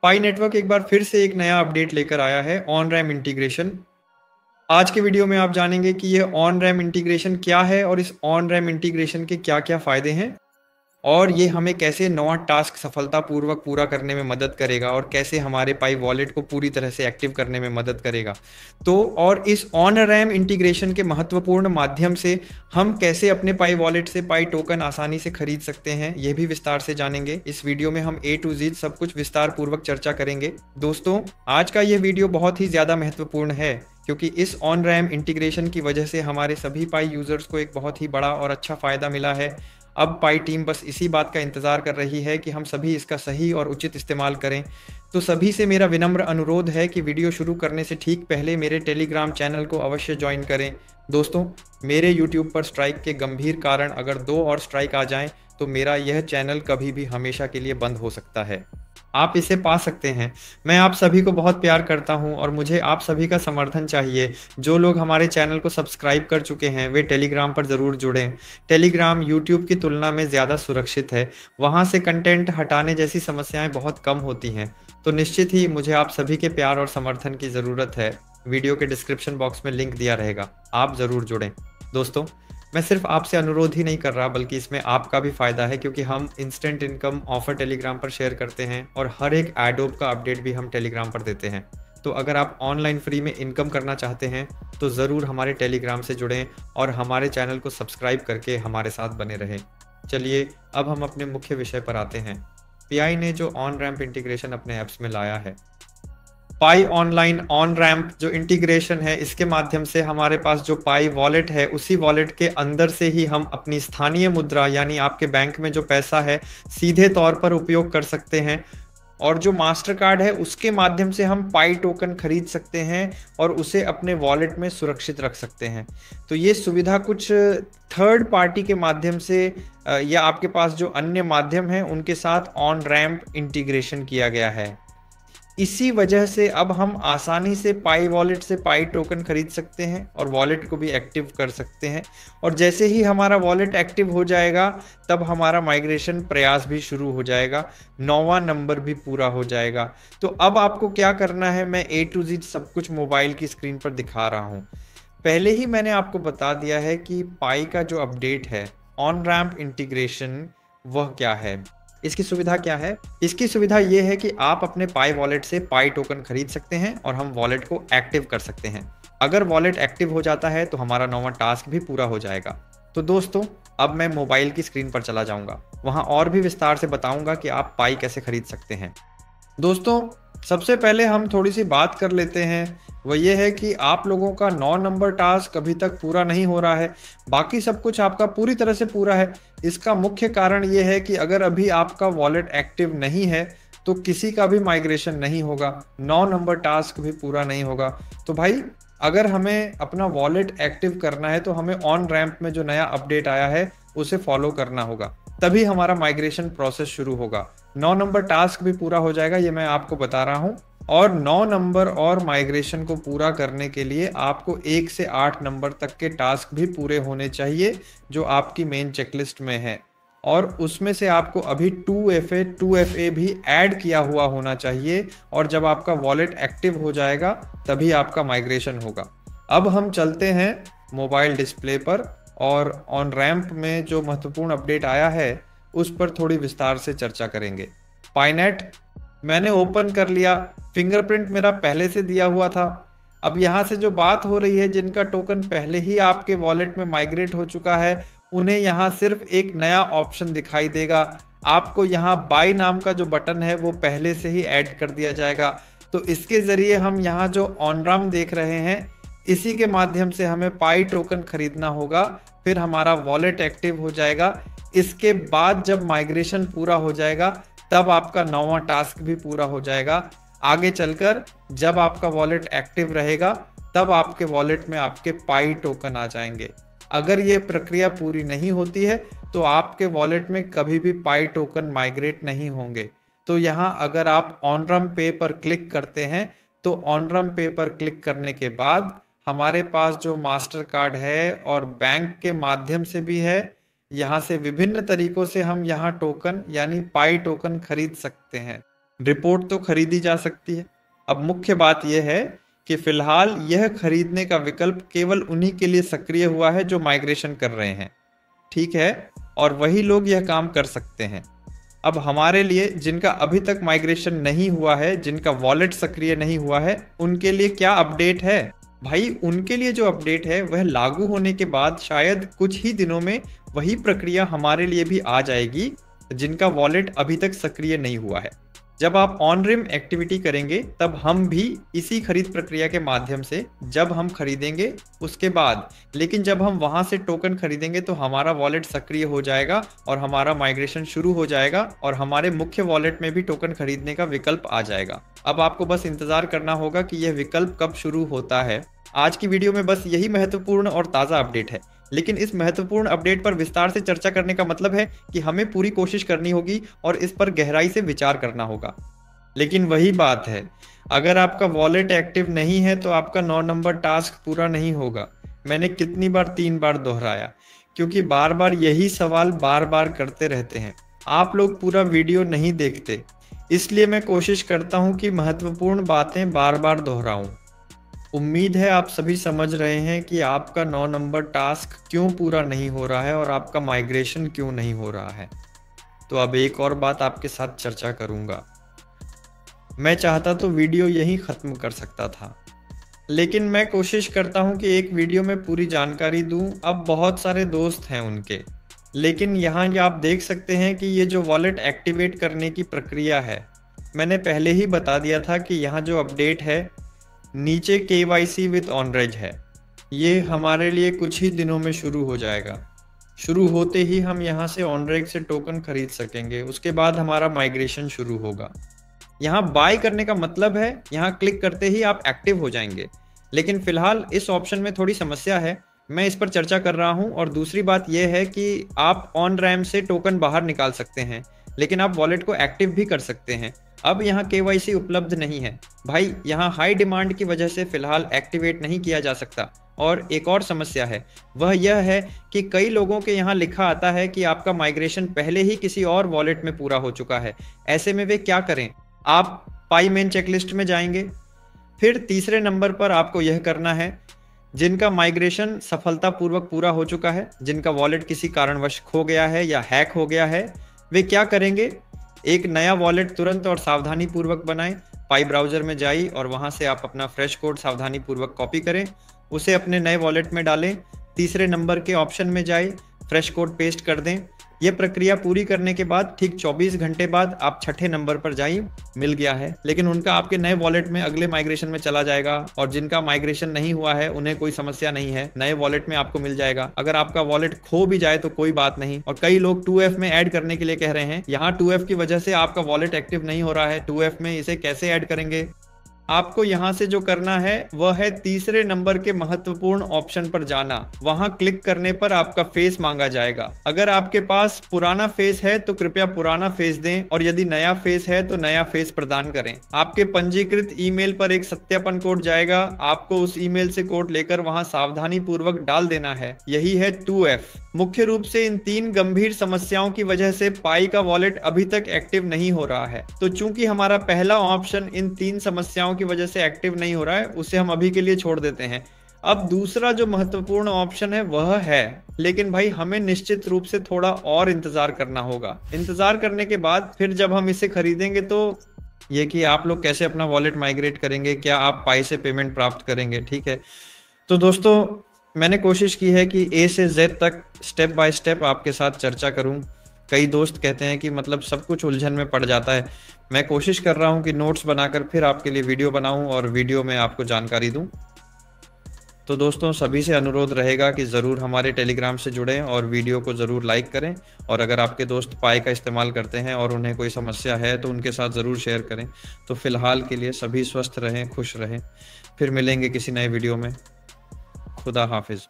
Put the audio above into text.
पाई network एक बार फिर से एक नया अपडेट लेकर आया है, ऑन रैम इंटीग्रेशन। आज के वीडियो में आप जानेंगे कि यह ऑन रैम इंटीग्रेशन क्या है और इस ऑन रैम इंटीग्रेशन के क्या क्या फ़ायदे हैं और ये हमें कैसे नया टास्क सफलतापूर्वक पूरा करने में मदद करेगा और कैसे हमारे पाई वॉलेट को पूरी तरह से एक्टिव करने में मदद करेगा। तो और इस ऑन रैम इंटीग्रेशन के महत्वपूर्ण माध्यम से हम कैसे अपने पाई वॉलेट से पाई टोकन आसानी से खरीद सकते हैं, ये भी विस्तार से जानेंगे। इस वीडियो में हम A to Z सब कुछ विस्तार पूर्वक चर्चा करेंगे। दोस्तों, आज का ये वीडियो बहुत ही ज़्यादा महत्वपूर्ण है क्योंकि इस ऑन रैम इंटीग्रेशन की वजह से हमारे सभी पाई यूज़र्स को एक बहुत ही बड़ा और अच्छा फ़ायदा मिला है। अब पाई टीम बस इसी बात का इंतज़ार कर रही है कि हम सभी इसका सही और उचित इस्तेमाल करें। तो सभी से मेरा विनम्र अनुरोध है कि वीडियो शुरू करने से ठीक पहले मेरे टेलीग्राम चैनल को अवश्य ज्वाइन करें। दोस्तों, मेरे यूट्यूब पर स्ट्राइक के गंभीर कारण अगर 2 और स्ट्राइक आ जाएं तो मेरा यह चैनल कभी भी हमेशा के लिए बंद हो सकता है। आप इसे पा सकते हैं। मैं आप सभी को बहुत प्यार करता हूं और मुझे आप सभी का समर्थन चाहिए। जो लोग हमारे चैनल को सब्सक्राइब कर चुके हैं वे टेलीग्राम पर ज़रूर जुड़ें। टेलीग्राम यूट्यूब की तुलना में ज़्यादा सुरक्षित है। वहां से कंटेंट हटाने जैसी समस्याएं बहुत कम होती हैं। तो निश्चित ही मुझे आप सभी के प्यार और समर्थन की ज़रूरत है। वीडियो के डिस्क्रिप्शन बॉक्स में लिंक दिया रहेगा, आप ज़रूर जुड़ें। दोस्तों, मैं सिर्फ आपसे अनुरोध ही नहीं कर रहा बल्कि इसमें आपका भी फ़ायदा है क्योंकि हम इंस्टेंट इनकम ऑफ़र टेलीग्राम पर शेयर करते हैं और हर एक एडोब का अपडेट भी हम टेलीग्राम पर देते हैं। तो अगर आप ऑनलाइन फ्री में इनकम करना चाहते हैं तो ज़रूर हमारे टेलीग्राम से जुड़ें और हमारे चैनल को सब्सक्राइब करके हमारे साथ बने रहें। चलिए अब हम अपने मुख्य विषय पर आते हैं। पीआई ने जो ऑन रैम्प इंटीग्रेशन अपने ऐप्स में लाया है, पाई ऑनलाइन ऑन रैम्प जो इंटीग्रेशन है, इसके माध्यम से हमारे पास जो पाई वॉलेट है उसी वॉलेट के अंदर से ही हम अपनी स्थानीय मुद्रा यानी आपके बैंक में जो पैसा है सीधे तौर पर उपयोग कर सकते हैं और जो मास्टर कार्ड है उसके माध्यम से हम पाई टोकन खरीद सकते हैं और उसे अपने वॉलेट में सुरक्षित रख सकते हैं। तो ये सुविधा कुछ थर्ड पार्टी के माध्यम से या आपके पास जो अन्य माध्यम हैं उनके साथ ऑन रैम्प इंटीग्रेशन किया गया है। इसी वजह से अब हम आसानी से पाई वॉलेट से पाई टोकन खरीद सकते हैं और वॉलेट को भी एक्टिव कर सकते हैं। और जैसे ही हमारा वॉलेट एक्टिव हो जाएगा तब हमारा माइग्रेशन प्रयास भी शुरू हो जाएगा, 9वां नंबर भी पूरा हो जाएगा। तो अब आपको क्या करना है, मैं A to Z सब कुछ मोबाइल की स्क्रीन पर दिखा रहा हूँ। पहले ही मैंने आपको बता दिया है कि पाई का जो अपडेट है ऑन रैम्प इंटीग्रेशन वह क्या है, इसकी सुविधा क्या है। इसकी सुविधा ये है कि आप अपने पाई वॉलेट से पाई टोकन खरीद सकते हैं और हम वॉलेट को एक्टिव कर सकते हैं। अगर वॉलेट एक्टिव हो जाता है तो हमारा 9वां टास्क भी पूरा हो जाएगा। तो दोस्तों, अब मैं मोबाइल की स्क्रीन पर चला जाऊंगा, वहां और भी विस्तार से बताऊंगा कि आप पाई कैसे खरीद सकते हैं। दोस्तों, सबसे पहले हम थोड़ी सी बात कर लेते हैं, वह ये है कि आप लोगों का 9 नंबर टास्क अभी तक पूरा नहीं हो रहा है। बाकी सब कुछ आपका पूरी तरह से पूरा है। इसका मुख्य कारण ये है कि अगर अभी आपका वॉलेट एक्टिव नहीं है तो किसी का भी माइग्रेशन नहीं होगा, 9 नंबर टास्क भी पूरा नहीं होगा। तो भाई, अगर हमें अपना वॉलेट एक्टिव करना है तो हमें ऑन रैम्प में जो नया अपडेट आया है उसे फॉलो करना होगा, तभी हमारा माइग्रेशन प्रोसेस शुरू होगा। 9 नंबर टास्क भी पूरा हो जाएगा, ये मैं आपको बता रहा हूँ। और 9 नंबर और माइग्रेशन को पूरा करने के लिए आपको 1 से 8 नंबर तक के टास्क भी पूरे होने चाहिए जो आपकी मेन चेकलिस्ट में है। और उसमें से आपको अभी 2FA भी ऐड किया हुआ होना चाहिए और जब आपका वॉलेट एक्टिव हो जाएगा तभी आपका माइग्रेशन होगा। अब हम चलते हैं मोबाइल डिस्प्ले पर और ऑन रैम्प में जो महत्वपूर्ण अपडेट आया है उस पर थोड़ी विस्तार से चर्चा करेंगे। पाईनेट मैंने ओपन कर लिया, फिंगरप्रिंट मेरा पहले से दिया हुआ था। अब यहाँ से जो बात हो रही है, जिनका टोकन पहले ही आपके वॉलेट में माइग्रेट हो चुका है उन्हें यहाँ सिर्फ एक नया ऑप्शन दिखाई देगा। आपको यहाँ बाय नाम का जो बटन है वो पहले से ही ऐड कर दिया जाएगा। तो इसके ज़रिए हम यहाँ जो ऑन रैम्प देख रहे हैं इसी के माध्यम से हमें पाई टोकन खरीदना होगा, फिर हमारा वॉलेट एक्टिव हो जाएगा। इसके बाद जब माइग्रेशन पूरा हो जाएगा तब आपका 9वां टास्क भी पूरा हो जाएगा। आगे चलकर जब आपका वॉलेट एक्टिव रहेगा तब आपके वॉलेट में आपके पाई टोकन आ जाएंगे। अगर ये प्रक्रिया पूरी नहीं होती है तो आपके वॉलेट में कभी भी पाई टोकन माइग्रेट नहीं होंगे। तो यहाँ अगर आप ऑन रैम्प पे पर क्लिक करते हैं तो ऑन रैम्प पे पर क्लिक करने के बाद हमारे पास जो मास्टर कार्ड है और बैंक के माध्यम से भी है, यहाँ से विभिन्न तरीकों से हम यहाँ टोकन यानी पाई टोकन खरीद सकते हैं। रिपोर्ट तो खरीदी जा सकती है। अब मुख्य बात यह है कि फिलहाल यह खरीदने का विकल्प केवल उन्हीं के लिए सक्रिय हुआ है जो माइग्रेशन कर रहे हैं, ठीक है, और वही लोग यह काम कर सकते हैं। अब हमारे लिए जिनका अभी तक माइग्रेशन नहीं हुआ है, जिनका वॉलेट सक्रिय नहीं हुआ है, उनके लिए क्या अपडेट है? भाई उनके लिए जो अपडेट है वह लागू होने के बाद शायद कुछ ही दिनों में वही प्रक्रिया हमारे लिए भी आ जाएगी जिनका वॉलेट अभी तक सक्रिय नहीं हुआ है। जब आप ऑन रिम एक्टिविटी करेंगे तब हम भी इसी खरीद प्रक्रिया के माध्यम से जब हम खरीदेंगे उसके बाद, लेकिन जब हम वहां से टोकन खरीदेंगे तो हमारा वॉलेट सक्रिय हो जाएगा और हमारा माइग्रेशन शुरू हो जाएगा और हमारे मुख्य वॉलेट में भी टोकन खरीदने का विकल्प आ जाएगा। अब आपको बस इंतजार करना होगा कि यह विकल्प कब शुरू होता है। आज की वीडियो में बस यही महत्वपूर्ण और ताज़ा अपडेट है, लेकिन इस महत्वपूर्ण अपडेट पर विस्तार से चर्चा करने का मतलब है कि हमें पूरी कोशिश करनी होगी और इस पर गहराई से विचार करना होगा। लेकिन वही बात है, अगर आपका वॉलेट एक्टिव नहीं है तो आपका 9 नंबर टास्क पूरा नहीं होगा। मैंने कितनी बार 3 बार दोहराया, क्योंकि बार बार यही सवाल बार बार करते रहते हैं। आप लोग पूरा वीडियो नहीं देखते, इसलिए मैं कोशिश करता हूँ कि महत्वपूर्ण बातें बार बार दोहराऊं। उम्मीद है आप सभी समझ रहे हैं कि आपका 9 नंबर टास्क क्यों पूरा नहीं हो रहा है और आपका माइग्रेशन क्यों नहीं हो रहा है। तो अब एक और बात आपके साथ चर्चा करूंगा। मैं चाहता तो वीडियो यहीं ख़त्म कर सकता था, लेकिन मैं कोशिश करता हूं कि एक वीडियो में पूरी जानकारी दूं। अब बहुत सारे दोस्त हैं उनके, लेकिन यहाँ ये आप देख सकते हैं कि ये जो वॉलेट एक्टिवेट करने की प्रक्रिया है, मैंने पहले ही बता दिया था कि यहाँ जो अपडेट है नीचे KYC विद ऑनरेज है, ये हमारे लिए कुछ ही दिनों में शुरू हो जाएगा। शुरू होते ही हम यहाँ से ऑनरेज से टोकन खरीद सकेंगे, उसके बाद हमारा माइग्रेशन शुरू होगा। यहाँ बाय करने का मतलब है यहाँ क्लिक करते ही आप एक्टिव हो जाएंगे, लेकिन फिलहाल इस ऑप्शन में थोड़ी समस्या है, मैं इस पर चर्चा कर रहा हूँ। और दूसरी बात यह है कि आप ऑन रैम से टोकन बाहर निकाल सकते हैं, लेकिन आप वॉलेट को एक्टिव भी कर सकते हैं। अब यहाँ KYC उपलब्ध नहीं है भाई, यहाँ हाई डिमांड की वजह से फिलहाल एक्टिवेट नहीं किया जा सकता। और एक और समस्या है, वह यह है कि कई लोगों के यहाँ लिखा आता है कि आपका माइग्रेशन पहले ही किसी और वॉलेट में पूरा हो चुका है। ऐसे में वे क्या करें? आप पाई मेन चेकलिस्ट में जाएंगे, फिर तीसरे नंबर पर आपको यह करना है, जिनका माइग्रेशन सफलतापूर्वक पूरा हो चुका है, जिनका वॉलेट किसी कारणवश खो गया है या हैक हो गया है, वे क्या करेंगे? एक नया वॉलेट तुरंत और सावधानी पूर्वक बनाएं। पाई ब्राउज़र में जाइए और वहां से आप अपना फ्रेश कोड सावधानी पूर्वक कॉपी करें, उसे अपने नए वॉलेट में डालें। तीसरे नंबर के ऑप्शन में जाए, फ्रेश कोड पेस्ट कर दें। यह प्रक्रिया पूरी करने के बाद ठीक 24 घंटे बाद आप छठे नंबर पर जाइए, मिल गया है, लेकिन उनका आपके नए वॉलेट में अगले माइग्रेशन में चला जाएगा। और जिनका माइग्रेशन नहीं हुआ है उन्हें कोई समस्या नहीं है, नए वॉलेट में आपको मिल जाएगा। अगर आपका वॉलेट खो भी जाए तो कोई बात नहीं। और कई लोग 2F में ऐड करने के लिए कह रहे हैं, यहाँ 2F की वजह से आपका वॉलेट एक्टिव नहीं हो रहा है, 2F में इसे कैसे ऐड करेंगे? आपको यहां से जो करना है वह है तीसरे नंबर के महत्वपूर्ण ऑप्शन पर जाना। वहां क्लिक करने पर आपका फेस मांगा जाएगा। अगर आपके पास पुराना फेस है तो कृपया पुराना फेस दें, और यदि नया फेस है तो नया फेस प्रदान करें। आपके पंजीकृत ईमेल पर एक सत्यापन कोड जाएगा, आपको उस ईमेल से कोड लेकर वहां सावधानी पूर्वक डाल देना है। यही है 2F। मुख्य रूप से इन 3 गंभीर समस्याओं की वजह से पाई का वॉलेट अभी तक एक्टिव नहीं हो रहा है। तो चूंकि हमारा पहला ऑप्शन इन 3 समस्याओं की वजह से एक्टिव नहीं हो रहा है, उसे हम अभी के लिए छोड़ देते हैं। अब दूसरा जो महत्वपूर्ण ऑप्शन है वह है, लेकिन भाई हमें निश्चित रूप से थोड़ा और इंतजार करना होगा। इंतजार करने के बाद फिर जब हम इसे खरीदेंगे तो ये कि आप लोग कैसे अपना वॉलेट माइग्रेट करेंगे, क्या आप पाई से पेमेंट प्राप्त करेंगे, ठीक है। तो दोस्तों मैंने कोशिश की है कि A से Z तक स्टेप बाय स्टेप आपके साथ चर्चा करूं। कई दोस्त कहते हैं कि मतलब सब कुछ उलझन में पड़ जाता है। मैं कोशिश कर रहा हूं कि नोट्स बनाकर फिर आपके लिए वीडियो बनाऊं और वीडियो में आपको जानकारी दूं। तो दोस्तों सभी से अनुरोध रहेगा कि ज़रूर हमारे टेलीग्राम से जुड़ें और वीडियो को ज़रूर लाइक करें। और अगर आपके दोस्त पाई का इस्तेमाल करते हैं और उन्हें कोई समस्या है तो उनके साथ ज़रूर शेयर करें। तो फिलहाल के लिए सभी स्वस्थ रहें, खुश रहें। फिर मिलेंगे किसी नए वीडियो में। खुदा हाफिज़।